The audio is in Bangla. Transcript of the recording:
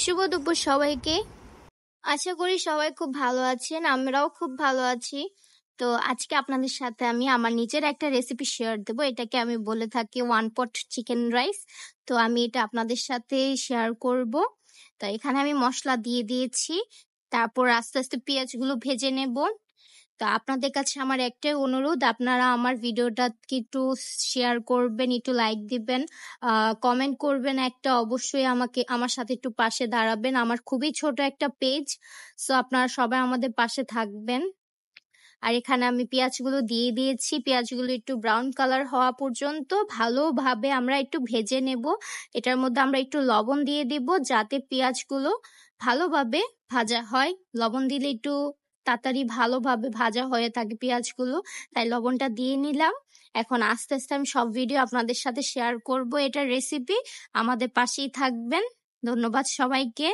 শুভ দুপুর সবাইকে। আশা করি সবাই খুব ভালো আছেন, আমরাও খুব ভালো আছি। তো আজকে আপনাদের সাথে আমি আমার নিজের একটা রেসিপি শেয়ার দেবো। এটাকে আমি বলে থাকি ওয়ান পট চিকেন রাইস। তো আমি এটা আপনাদের সাথে শেয়ার করব। তো এখানে আমি মশলা দিয়ে দিয়েছি, তারপর আস্তে আস্তে পেঁয়াজগুলো ভেজে নেব। তো আপনাদের কাছে আমার একটাই অনুরোধ, আপনারা আমার ভিডিওটাকে একটু শেয়ার করবেন, একটু লাইক দিবেন, কমেন্ট করবেন একটা, অবশ্যই আমার সাথে একটু পাশে দাঁড়াবেন। আমার খুবই ছোট একটা পেজ, সো আপনারা সবাই আমাদের পাশে থাকবেন। আর এখানে আমি পেঁয়াজগুলো দিয়ে দিয়েছি, পেঁয়াজগুলো একটু ব্রাউন কালার হওয়া পর্যন্ত ভালোভাবে আমরা একটু ভেজে নেব। এটার মধ্যে আমরা একটু লবণ দিয়ে দিব যাতে পেঁয়াজগুলো ভালোভাবে ভাজা হয়। লবণ দিলে একটু তাড়াতাড়ি ভালোভাবে ভাজা হয়ে থাকে পেঁয়াজগুলো, তাই লবণটা দিয়ে নিলাম। এখন আস্তে আস্তে আমি সব ভিডিও আপনাদের সাথে শেয়ার করব। এটার রেসিপি, আমাদের পাশেই থাকবেন। ধন্যবাদ সবাইকে।